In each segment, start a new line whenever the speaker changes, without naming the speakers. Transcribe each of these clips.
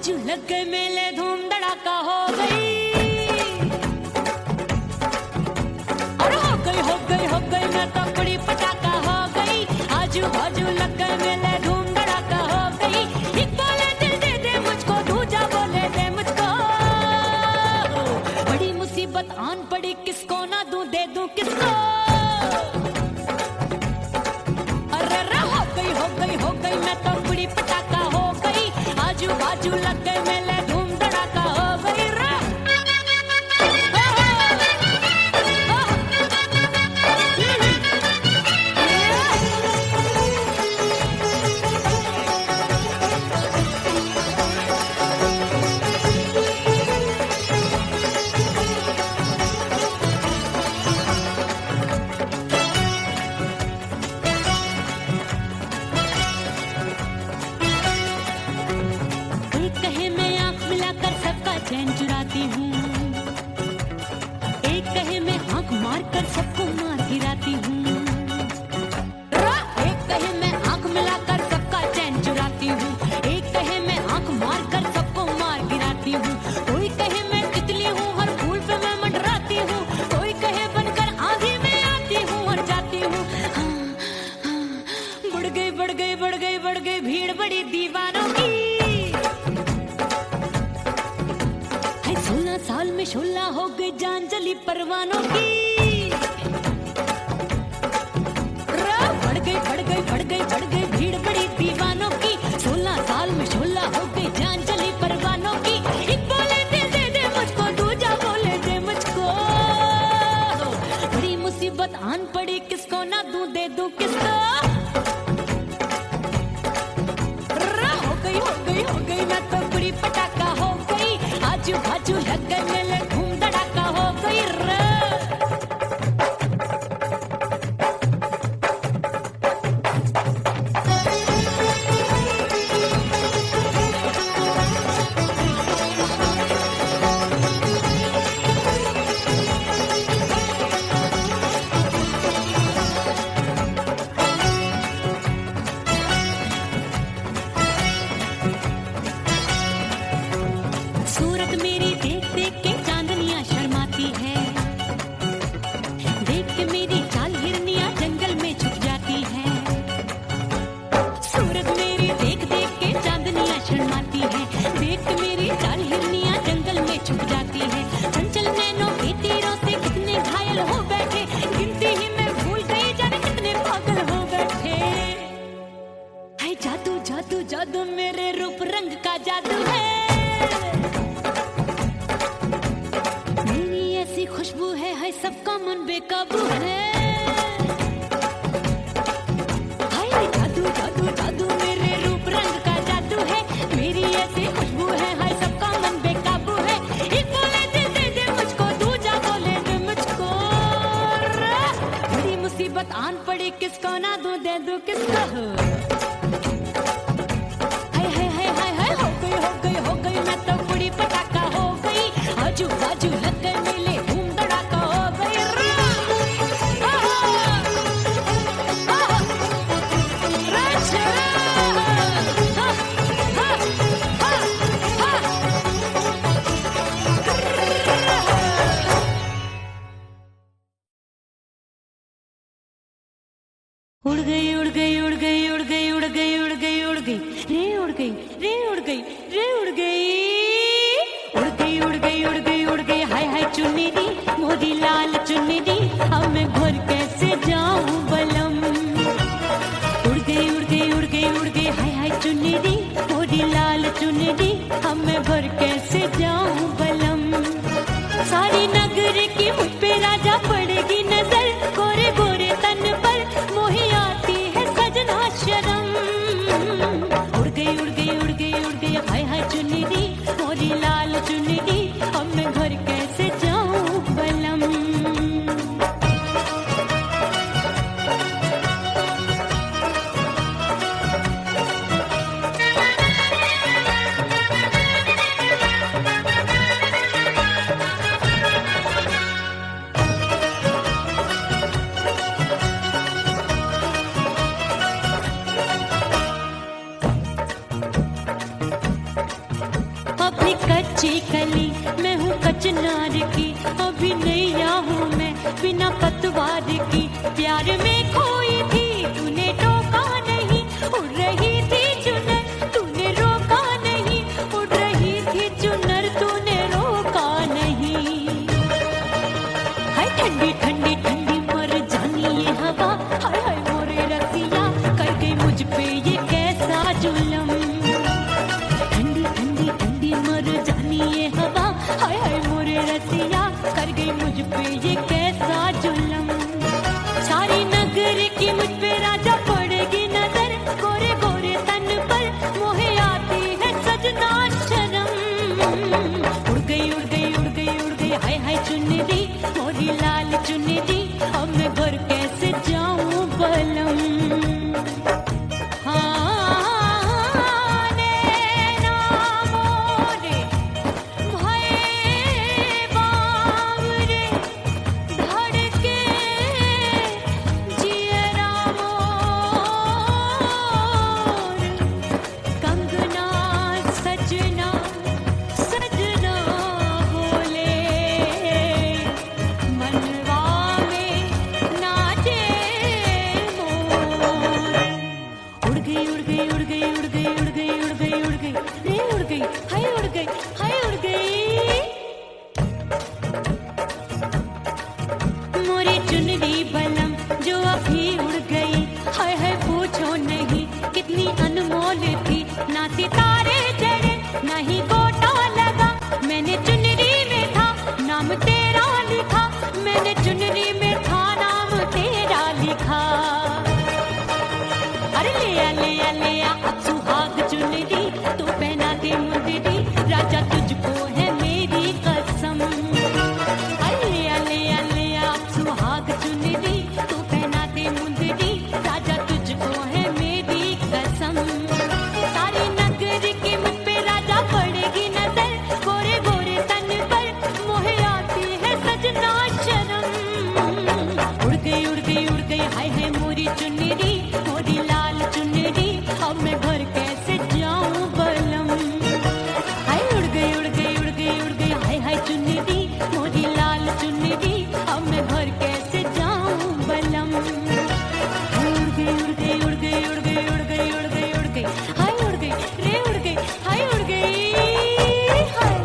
बाजू लग गए मेले, धूम धड़ाका हो गई। और हो गई मैं तो बड़ी पटाखा हो गई। आजू बाजू लग गए मेले, धूम धड़ाका हो गई। एक बोले दिल दे दे मुझको, दूजा बोले दे मुझको। बड़ी मुसीबत आन पड़ी, किसको ना दूं दे दूं किसको। हो गई मैं तो बड़ी पटाखा हो गई। आजू बाजू लग गए मेले, धूम धड़ाका हो गई। चैन चुराती हूँ, एक कहे मैं आंख मार कर सबको मार गिराती हूँ। एक कहे मैं आंख मिलाकर सबका चैन चुराती हूँ, एक कहे मैं आंख मार कर सबको मार गिराती हूँ। कोई कहे मैं तितली हूँ, हर फूल पे मैं मंडराती हूँ। कोई कहे बनकर आंधी में आती हूँ और जाती हूँ। बढ़ गई भीड़ बड़ी दीवानों की। 16 साल में शोला हो गई, जान जली परवानों की। बढ़ गई भीड़ बड़ी दीवानों की। 16 साल में शोला हो गई, जान जली परवानों की। एक बोले दिल दे दे मुझको, दूजा बोले दे मुझको। बड़ी मुसीबत आन पड़ी, किसको ना दूं दे दूं किसको। हो गई मैं तो बड़ी पटाखा हो गई। आजू बाजू लग गए मेले, धूम धड़ाका हो गई। सूरत मेरी देख देख के चांदनियां शर्माती है। देख के मेरी चाल हिरनियां जंगल में छुप जाती है। सूरत मेरी देख देख के चांदनियां शर्माती है। देख के मेरी चाल हिरनियां जंगल में छुप जाती है। चंचल नैनों के तीरों से कितने घायल हो बैठे, गिनती ही मैं भूल गई, जाने कितने पागल हो बैठे। हाय जादू जादू जादू मेरे रूप रंग का जादू है। खुशबू है सबका मन बेकाबू है। हाय जादू जादू जादू मेरे रूप रंग का जादू है। मेरी ऐसी खुशबू है सबका मन बेकाबू है। एक बोले दिल दे दे मुझको, दूजा बोले दे मुझको। बड़ी मुसीबत आन पड़ी, किसको ना दूं दे दूं किसको। हो गई मैं तो बड़ी पटाखा हो गई। आजू बाजू लग गए मेले, धूम धड़ाका हो गई। उड़ गई उड़ गई उड़ गई उड़ गई उड़ गई उड़ गई उड़ गई रे उड़ गई रे उड़ गई रे उड़ गई उड़ गई उड़ गई उड़ गई उड़ गई। हाय हाय चुन्नी दी मोरी लाल चुन्नी दी, अब मैं घर कैसे जाऊं बलम। उड़ गई उड़ गई उड़ गई उड़ गई। हाय हाय चुन्नी दी मोरी लाल चुन्नी दी, अब मैं घर कैसे जाऊं बलम। सारी नगर की मुझ पे राजा पड़ेगी नजर, गोरे गोरे तन पर मोही आती है सजन। कच्ची कली मैं हूँ कचनार की, अभी नैया हूँ मैं बिना पतवार की। प्यार में खोई थी तूने टोका नहीं, उड़ रही थी चुनर तूने रोका नहीं, उड़ रही थी चुनर तूने रोका नहीं। हाय ठंडी ठंडी ठंडी मर जानी ये हवा, हाय हाय मोरे रसिया कर गई मुझ पे ये कैसा जुल्म। ठंडी ठंडी ठंडी मर जानी ये हवा, हाय हाय मोरे रसिया कर गई मुझ पे ये कैसा जुल्म। सारी नगर की मुझ पे राजा पड़ेगी नजर, गोरे गोरे तन पर मोहे आती है सजना शर्म। उड़ गई उड़ गई उड़ गई उड़ गई हाय हाय चुनरी मोरी लाल चुनरी, अब मैं घर कैसे जाऊं बलम। ना सितारे चढ़े ना ही गोटा लगा, मैंने चुनरी में था नाम तेरा लिखा, मैंने चुनरी में था नाम तेरा लिखा। अरे ले आ अब सुहाग चुनरी तू पहना दे मुंदरी, राजा तुझको है मेरी कसम। अरे ले आ अब सुहाग चुनरी तू पहना दे मुंदरी, राजा तुझको है मेरी कसम। सारी नगर की मुझ पे राजा पड़ेगी नजर, गोरे गोरे तन पर मोहे आती है सजना शर्म। उड़ गई हाय हाय मोरी चुनरी मोरी लाल चुनरी, अब मैं घर कैसे जाऊं बलम। हाय उड़ गई हाय हाय चुनरी मोरी लाल चुनरी, अब मैं घर कैसे जाऊं बलम। उड़ गई उड़ गई उड़ गई उड़ गई उड़ गई उड़ गई उड़ गई हाय उड़ गई रे उड़ गई हाय उड़ गई हाय।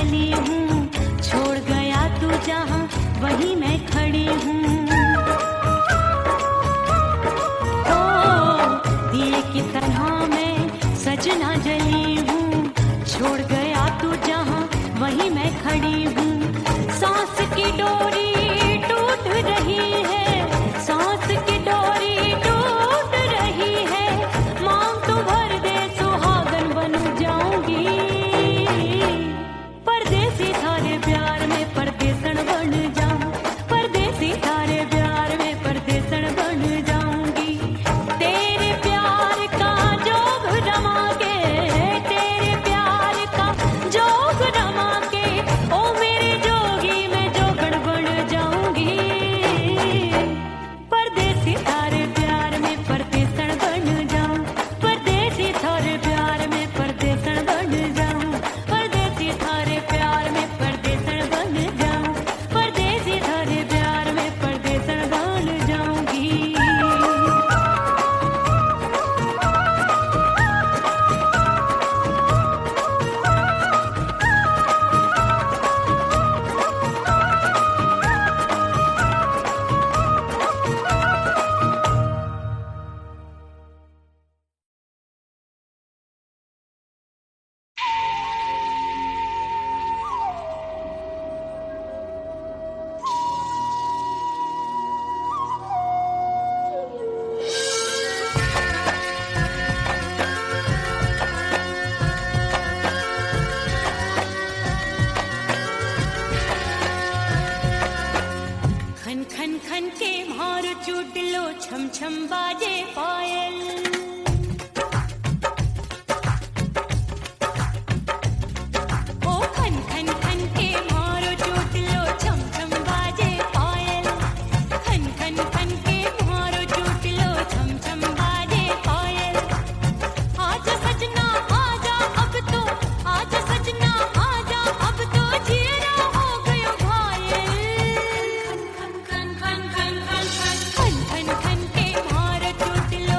जली हूँ, छोड़ गया तू जहाँ वहीं मैं खड़ी हूँ। ओ दिए की तरह मैं सजना जली हूँ, छोड़ गया तू जहाँ वहीं मैं खड़ी हूँ। सांस की डोरी टूट रही है, सांस की डोरी टूट रही है, मांग तू भर दे सुहागन बन जाऊंगी। परदेसी थारे प्यार में परदेसन बन जाऊं, परदेसी थारे प्यार में परदेसन बन जाऊंगी। तेरे प्यार का जोग रमा के, तेरे प्यार का जोग रमा के, ओ मेरे जोगी मैं जोगण बन जाऊंगी। परदेसी थारे प्यार में परदेसन बन जाऊं, परदेसी थारे प्यार में परदेसन बन जाऊं, परदेसी थारे प्यार में परदेसन बन जाऊं, परदेसी थारे प्यार में परदेसन बन जाऊंगी। खन खन खन के मार चूट लो, छम छम बाजे पायल। ओ खन खन खन के मारो चूट लो, छम छम बाजे पायल। खन खन खन के मारो चूट लो, छम छम बाजे पायल। आजा सजना आजा अब तो, आजा सजना आजा अब तो, जीरा हो गयो घायल। खन खन खन खन खन खन खन खन के मार चूट लो,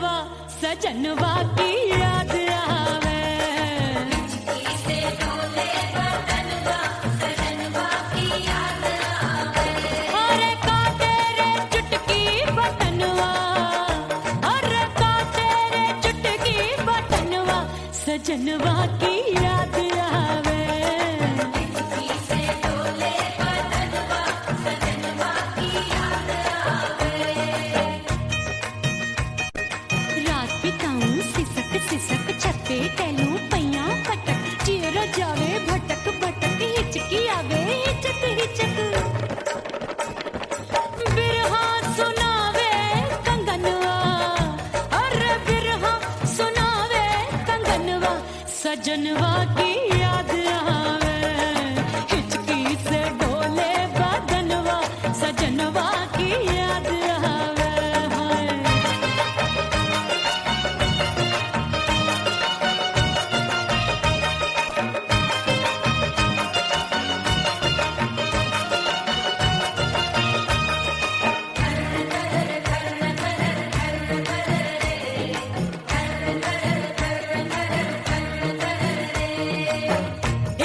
बदनवा सजनवा की याद आवे। अरे का तेरे चुटकी बदनवा, अरे का तेरे चुटकी बदनवा सजनवा की याद आवे। रात बिताऊं सिसक सिसक छत पे टहलूं पैया पटक चेहरा जावे भटक भटक हिचकी आवे हिचक हिचक। बिरहा सुनावे कंगनवा, अरे बिरहा सुनावे कंगनवा सजनवा की याद आवे। हिचकी से डोले बदनवा सजनवा की याद आवे। हाय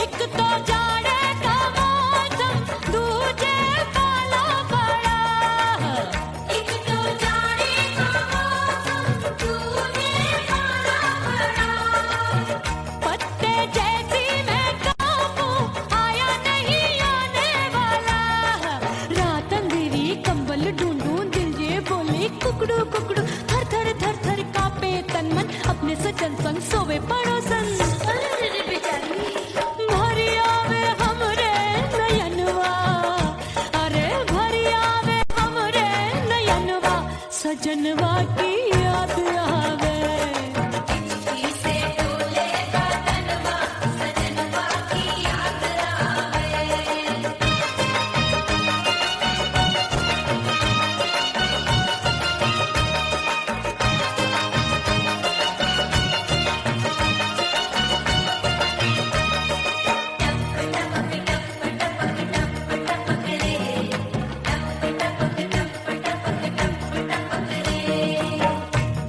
एक तो जाड़े का मौसम दूजे काला पड़ा। एक तो जाड़े का मौसम दूजे काला पड़ा। पत्ते जैसी मैं कांपूं आया नहीं आने वाला। रात अंधेरी कंबल ढूंढूं दिल ये बोले कुकड़ू कुकड़ू। थर थर थर थर कांपे तन मन अपने सजन संग सोवे पड़ोसन। भरी आवे हमरे नयनवा, अरे भरी आवे हमरे नयनवा सजनवा की याद आवे।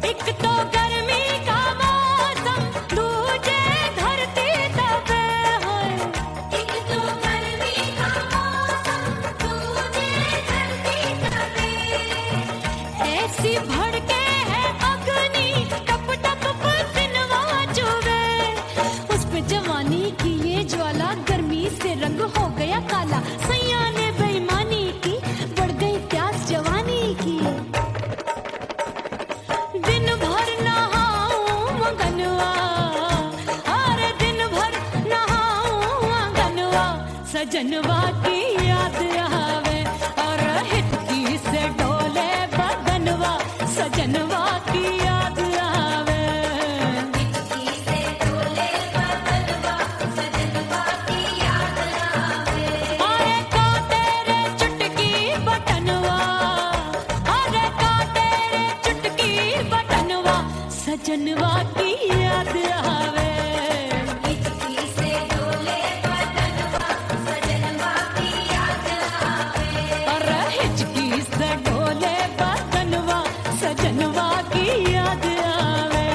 एक तो गर्मी का मौसम दूजे धरती तपे है। एक तो गर्मी का मौसम दूजे धरती तपे। ऐसी भड़के है अग्नि टप टप पसीनवा चुभे। उस पे जवानी की ये ज्वाला गर्मी से रंग हो गया काला। सैया ने बेईमानी की बढ़ गई प्यास जवानी की। दिन भर नहाऊं आंगनवा, अरे दिन भर नहाऊं आंगनवा सजनवा की याद आवे। और हिचकी से डोले बदनवा सजनवा की याद आवे। अरे का तेरे चुटकी बटनवा, अरे का तेरे चुटकी बटनवा सजनवा की याद आवे। अरे हिचकी से डोले बदनवा सजनवा की याद आवे।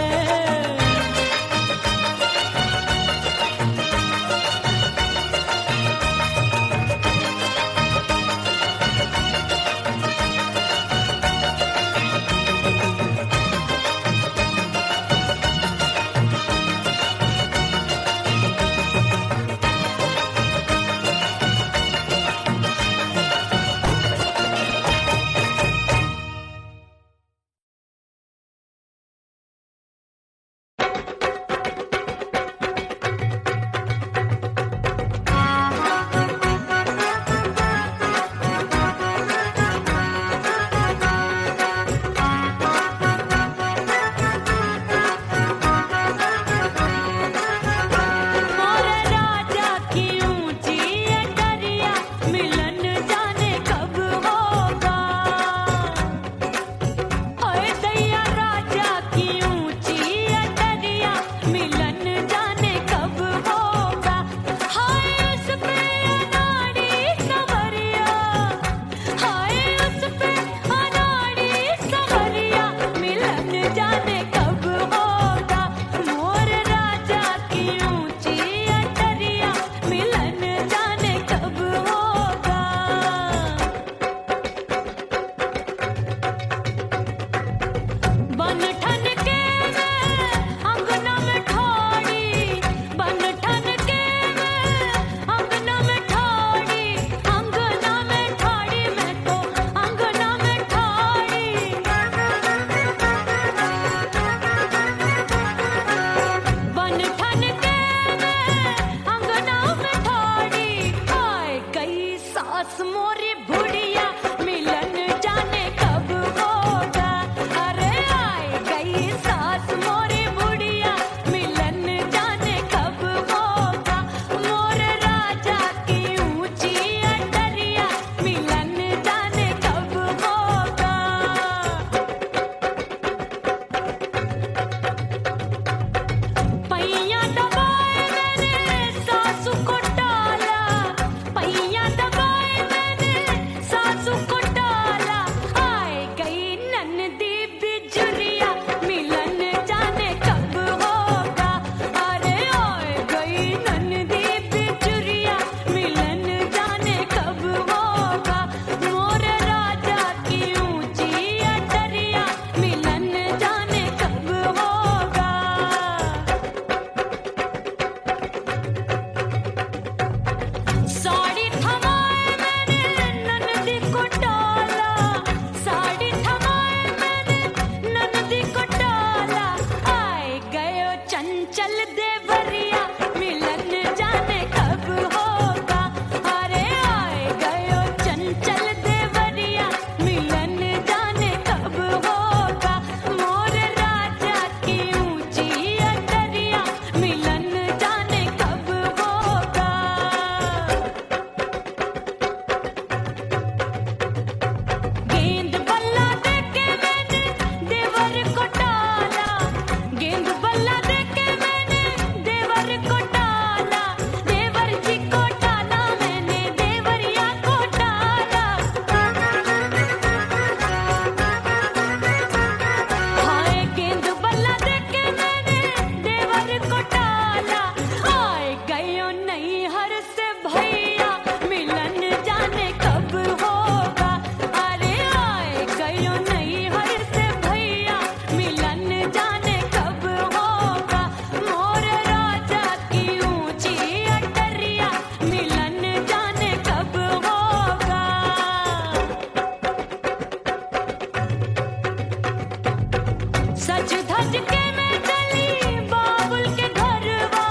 धज के मैं चली बाबुल के घरवा,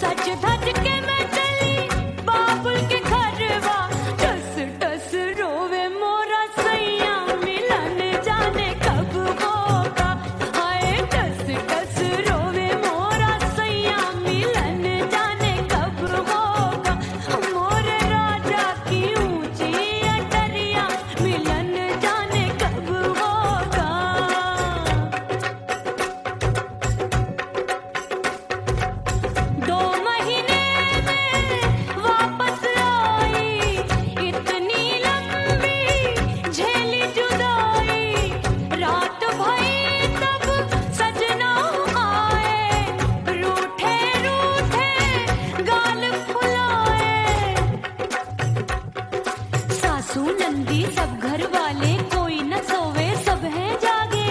सज धज के मैं चली बाबुल के घरवा। टस टस रोवे मोरा सैया मिलन जाने कब होगा। हाय टस टस रोवे मोरा सैया मिलन जाने कब होगा। मोरे राजा की ऊंची अटरिया मिलन जाने कब होगा। 2 महीने में वापस आई, इतनी लंबी झेली जुदाई। रात भई तब सजना आए, रूठे रूठे गाल फुलाए। सासू नंदी सब घर वाले कोई न सोवे सब है जागे।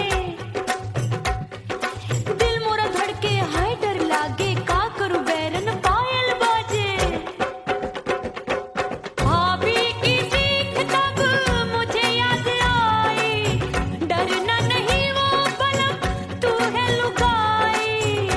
दिल मोरा धड़के हाय डर लागे, का करूं बैरन पायल बाजे। भाभी की सीख तब मुझे याद आई, डरना नहीं वो बलम तू है लुगाई।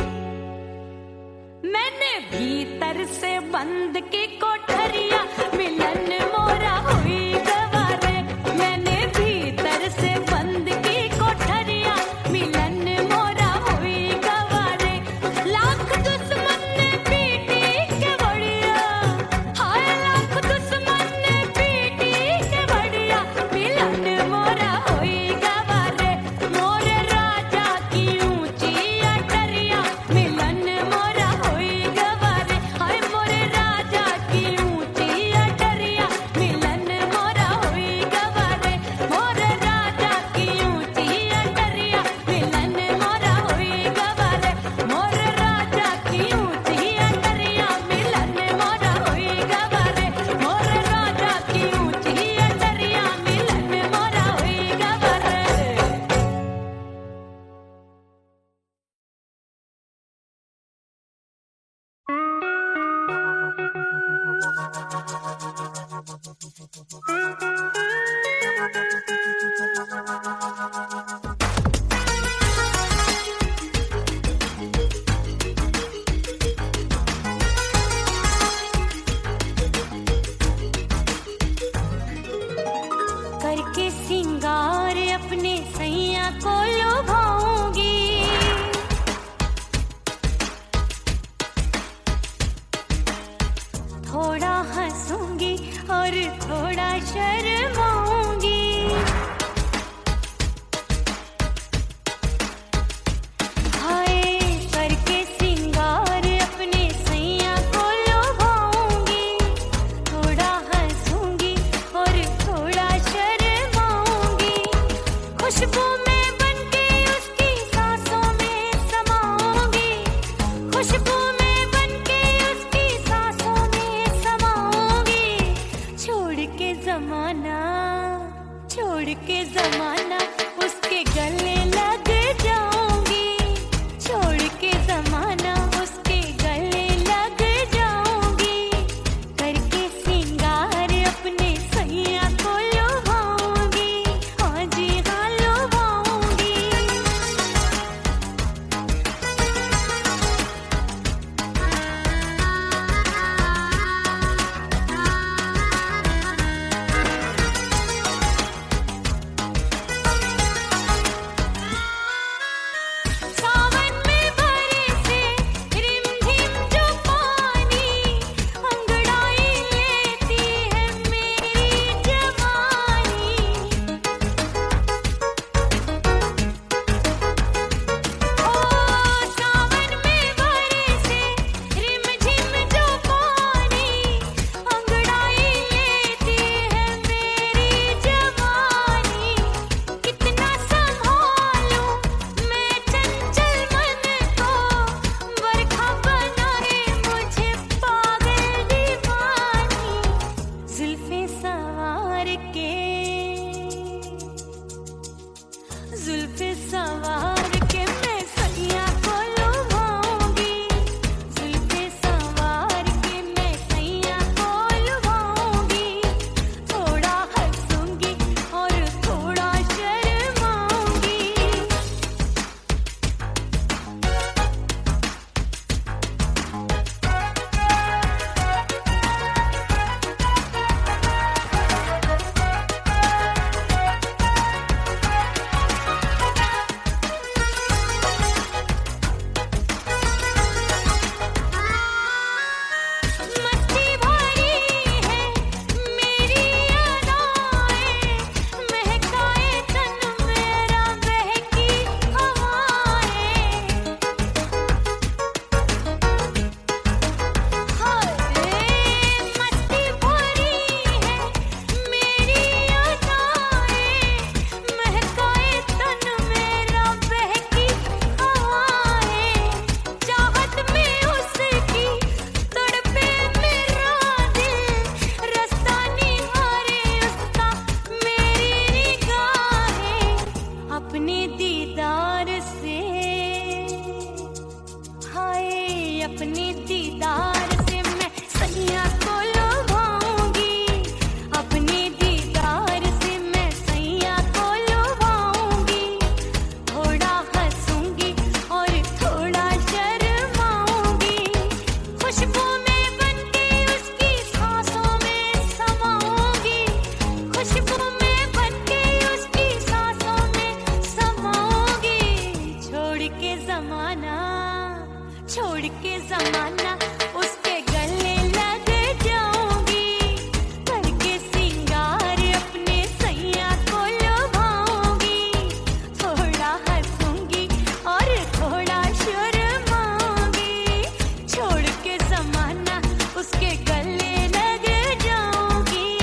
मैंने भीतर से बंद की कोठरिया मिलन मोरा हुई गवारे। मैंने भीतर से बंद की कोठरिया मिलन मोरा हुई गवारे। लाख दुश्मन ने पीटी के बढ़िया, हाय लाख दुश्मन ने पीटी के बढ़िया। मिलन मोरा हुई गवारे, मोरे राजा की ऊंची अटरिया मिलन मोरा हुई गवारे। हाय मोरे राजा की ऊंची अटरिया मिलन मोरा हुई गवारे। मोरे राजा की ऊंची अटरिया मिलन मोरा हुई गवारे। मोरे राजा की ऊंची अटरिया मिलन मोरा हुई गवारे। मोरे राजा की ऊंची अटरिया मिलन मोरा हुई गवारे। करके सिंगार अपने सैया को लुभाऊंगी। थोड़ा हंसूंगी और थोड़ा शर्माऊंगी। हाय करके सिंगार अपने सैया को लुभाऊंगी। थोड़ा हंसूंगी और थोड़ा शर्माऊंगी। खुशबू में बनके उसकी सांसों में समाऊंगी। खुशबू में बनके उसकी सांसों में समाऊंगी। छोड़ के जमाना अपने दीदार से मैं सैया को लुभाऊंगी, अपने दीदार से मैं सैया को लुभाऊंगी। थोड़ा हंसूंगी और थोड़ा शर्माऊंगी, खुशबू में बनके उसकी सांसों में समाऊंगी, खुशबू में बनके उसकी सांसों में समाऊंगी। छोड़ के जमाना उसके गले लग जाऊंगी, करके सिंगार अपने सैया को लुभाऊंगी। थोड़ा हंसूंगी और थोड़ा शर्माऊंगी, छोड़ के जमाना उसके गले लग जाऊंगी।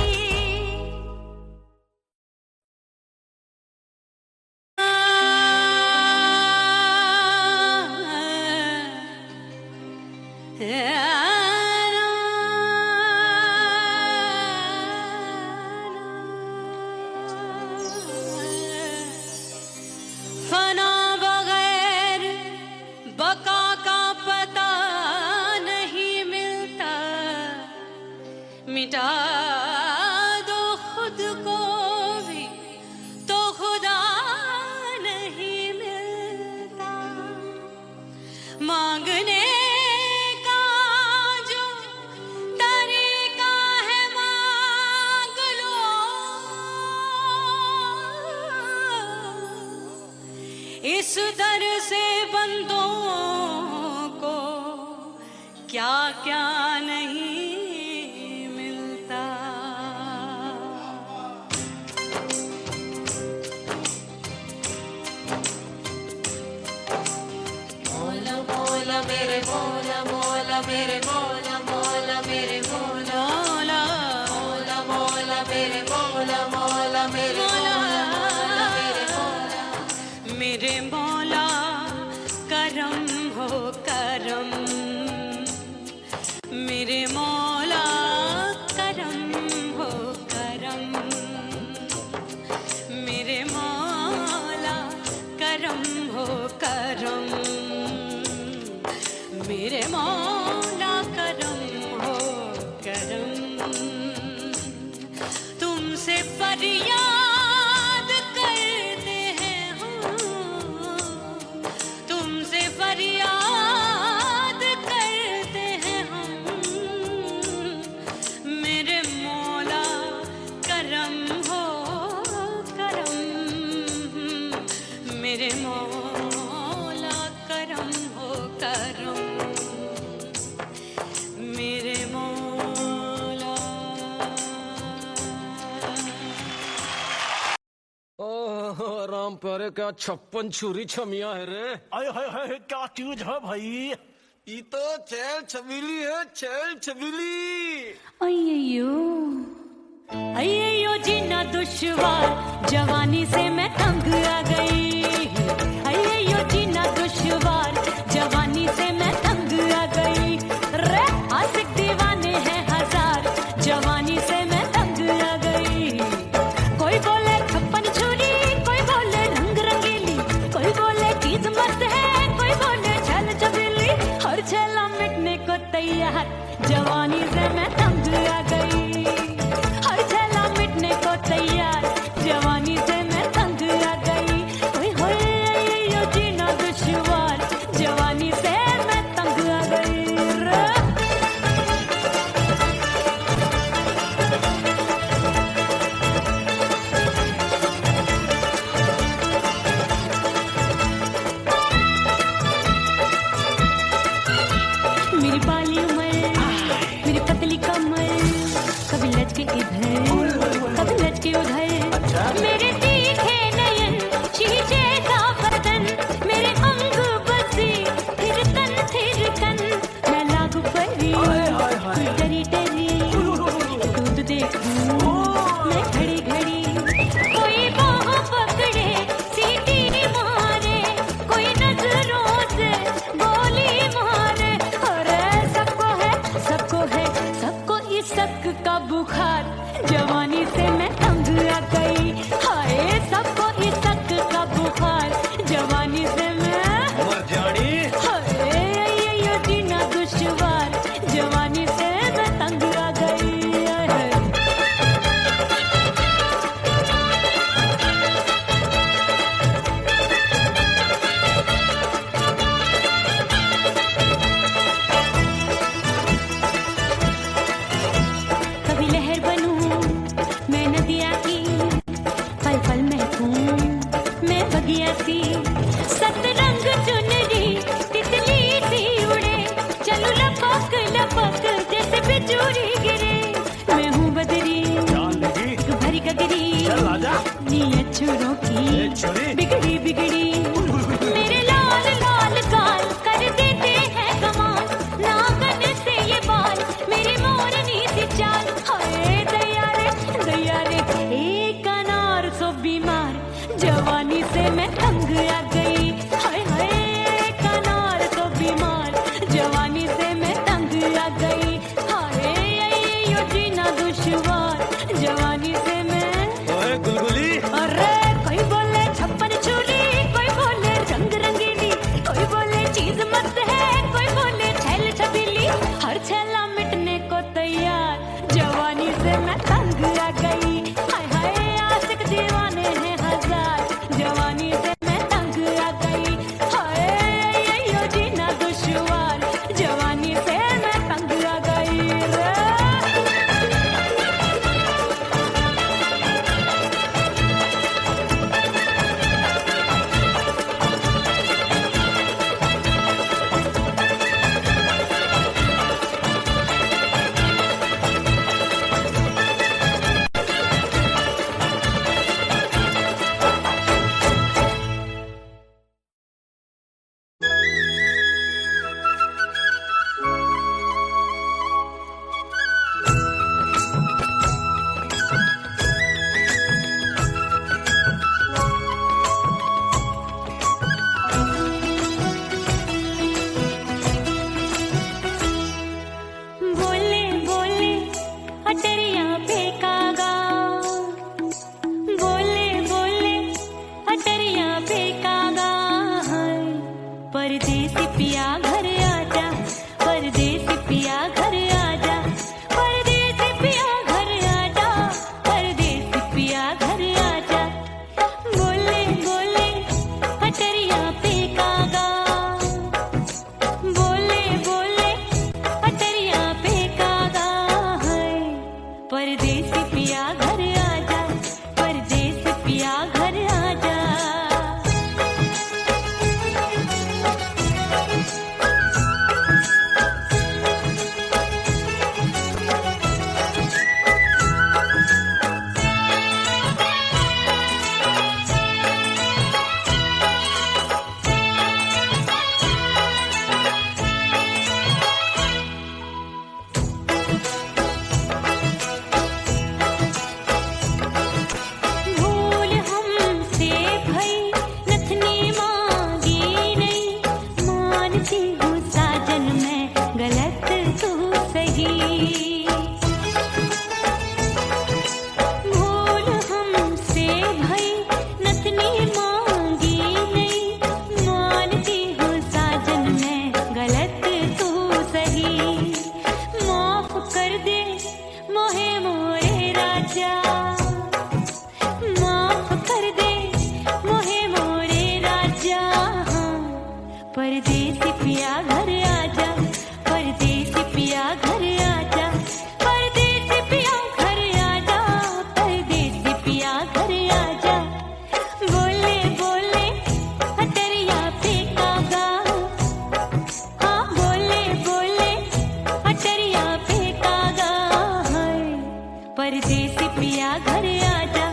फना बगैर बका का पता नहीं मिलता, मिटा दो खुद को भी तो खुदा नहीं मिलता। मांगने का जो तरीका है मांग लो, इस दर से बंदों को क्या क्या नहीं मिलता। मौला मौला मेरे मौला मौला मेरे मौला मौला मेरे मौला मौला मौला मेरे मौला मौला मेरे मौला मेरे मौला मेरे मौला करम हो करम, मेरे मौला करम हो करम, मेरे मौला करम हो करम, मेरे मौला करम हो करम। तुमसे फरियाद करते हैं हम, तुमसे फरियाद करते हैं हम, मेरे मौला करम हो करम, मेरे मौला करम हो करम, मेरे मौला।
ओह राम प्यारे, क्या 56 छुरी छमिया है रे।
आय हाय हाय, क्या चीज है भाई?
ये तो चैल छबीली है, चैल छबीली।
अय्यो जीना दुश्वार, जवानी से मैं तंग आ गई। अय्यो जीना दुश्वार, जवानी से मैं तंग आ गई। रे आशिक दीवाने हैं हजार, जवानी से मैं तंग आ गई। कोई बोले 56 छुरी, कोई बोले रंग रंगीली, कोई बोले चीज मस्त है, कोई बोले छल छबीली। हर छेला मिटने को तैयार, जवानी से मैं तंग आ गई। हर छेला मिटने को तैयार, जवानी से मैं तंग आ गई। ओए होए ये जीना दुश्वार, जवानी से मैं तंग आ गई रे। मेरी बाली उम्र, मेरी पतली कमर, परदेसी पिया घर आजा, परदेसी पिया घर आजा, परदेसी पिया घर आजा, परदेसी पिया घर आजा। बोले बोले अटरिया पे कागा, बोले बोले अटरिया पे कागा है। परदेसी पिया घर आजा, परदेसी पिया घर आजा। भूल हमसे भई नथनी मांगी नहीं, मानती हूँ साजन मैं गलत तू सही। भूल हमसे भई नथनी मांगी नहीं, मानती हूँ साजन मैं गलत तू सही। माफ कर दे मोहे मोरे राजा, माफ कर दे मोहे मोरे राजा। परदेसी पिया घर आजा, परदेसी पिया घर आजा, परदेसी पिया घर आजा, परदेसी पिया घर आजा। बोले बोले अटरिया पे कागा, हाँ बोले बोले अटरिया पे कागा है। परदेसी पिया घर आजा,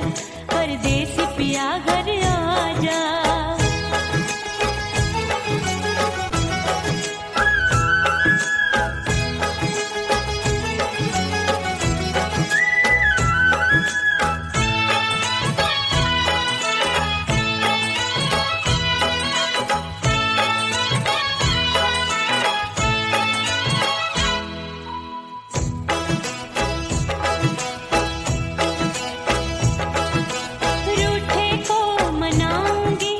परदेसी पिया घर आजा। रूठे को मनाऊंगी,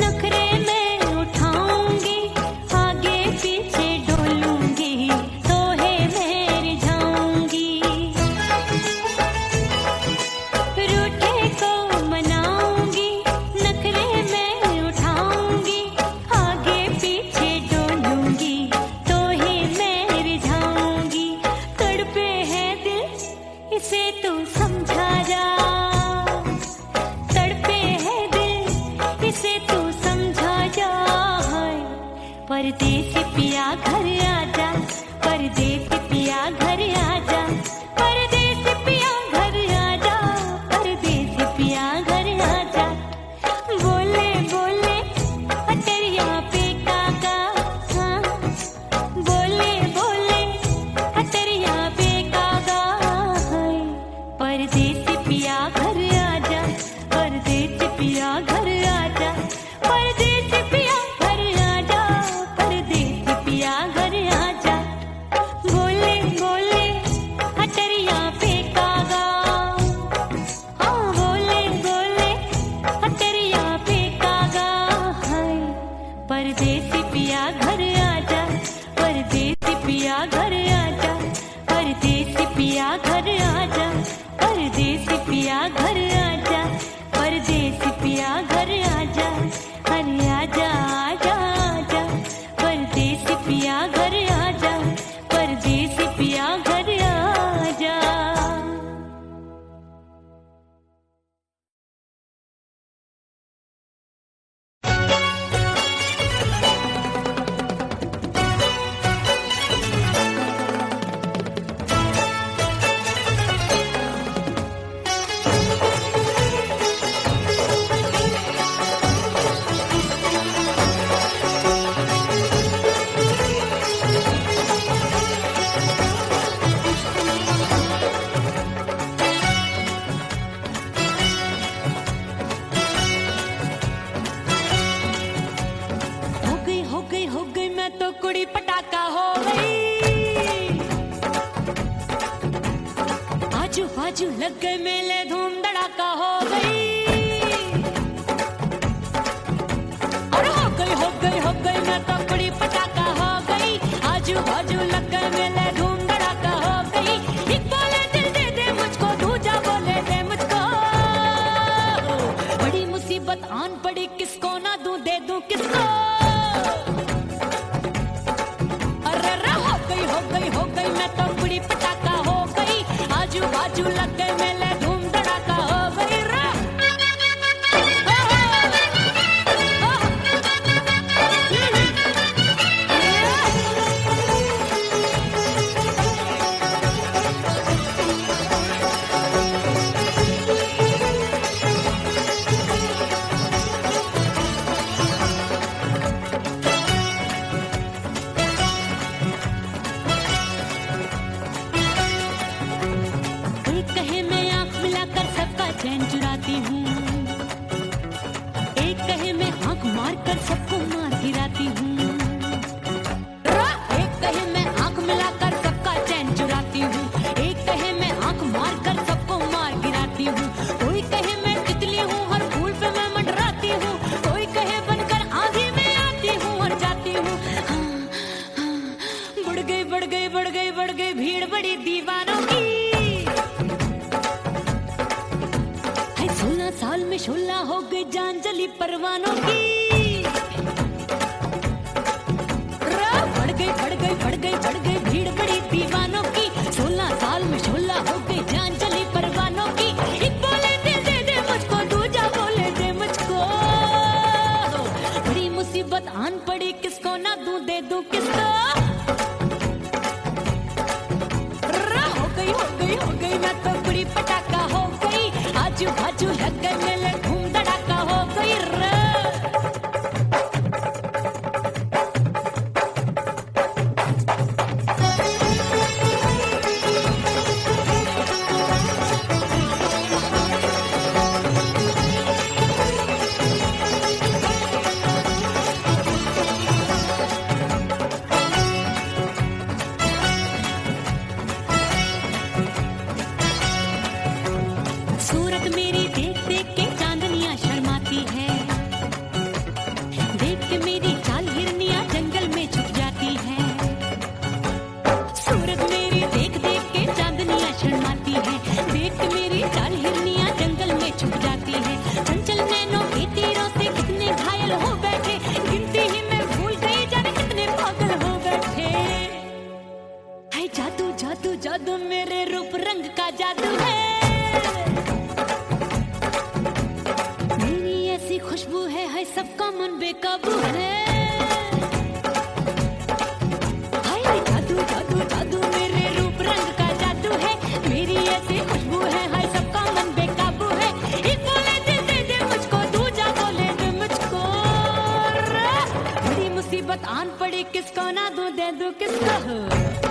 नखरे में उठाऊंगी, आगे पीछे डोलूंगी, तोहे मैं रिझाऊंगी। रूठे को मनाऊंगी, नखरे में उठाऊंगी, आगे पीछे डोलूंगी, तोहे मैं रिझाऊंगी। तड़पे है दिल इसे तू समझा जा, तड़पे है दिल इसे तू समझा जा। परदेसी पिया घर आजा, परदेसी पिया घर आजा, परदेसी पिया घर आजा, परदेसी पिया घर आजा। बोले बोले अटरिया पे कागा, हाँ बोले बोले अटरिया पे कागा है। परदेसी पिया घर आजा, परदेसी पिया घर आजा, परदेसी पिया घर आजा, परदेसी पिया घर आजा। बोले बोले अटरिया पे कागा, हाँ बोले बोले अटरिया पे कागा है। परदेसी पिया घर आजा, परदेसी पिया घर आजा, परदेसी पिया घर आजा, परदेसी पिया घर आजा, परदेसी पिया घर आजा। अरे आजा आजा आजा, परदेसी पिया घर आजा, परदेसी पिया घर आजा। कुड़ी पटाका हो गई, आजू बाजू लग गए मेले, धूम धड़ाका हो गई। और हो गई मैं तो कुड़ी पटाका मेले धूम धड़ाका हो गई रे। एक कहे मैं आंख मिलाकर सबका चैन चुराती हूँ, एक कहे मैं आंख मारकर सबको मार गिराती हूँ। एक कहे मैं आंख मिलाकर सबका चैन चुराती हूँ, एक कहे मैं आंख मारकर सबको मार गिराती हूँ। कोई कहे मैं तितली हूँ, हर फूल पे मैं मंडराती हूँ। कोई कहे बनकर आंधी में आती हूँ और जाती हूँ। हाँ, हाँ, बढ़ गई बढ़ गई बढ़ गई बढ़ गई भीड़ बड़ी दीवानों की। 16 साल में शोला हो गई जान जली परवानों की। बढ़ गई बढ़ गई बढ़ गई बढ़ गई भीड़ बड़ी दीवानों की। 16 साल में शोला हो गई जान जली परवानों की। एक बोले दे दे मुझको, दूजा बोले दे मुझको। बड़ी मुसीबत आन पड़ी, किसको ना दूं दे दूं किसको। हो गई मैं तो बड़ी पटाखा हो गई। आजू बाजू लग गए मेले धूम धड़ाका हो गई रे। सूरत मेरी देख देख के चांदनियां शर्माती है, देख के मेरी चाल हिरनियां जंगल में छुप जाती है। सूरत मेरी देख देख के चांदनियां शर्माती है, देख के मेरी चाल हिरनियां जंगल में छुप जाती है। चंचल नैनों के तीरों से कितने घायल हो बैठे, गिनती ही मैं भूल गई जाने कितने पागल हो बैठे। है जादू जादू जादू मेरे रूप रंग का जादू है। ऐसी खुशबू है सबका मन बेकाबू है। हाय जादू जादू जादू मेरे रूप रंग का जादू है। मेरी ऐसी खुशबू है हाय सबका मन बेकाबू है। एक बोले दे मुझको, दूजा बोले दे मुझको। बड़ी मुसीबत आन पड़ी, किसको ना दूं दे दूं किसको।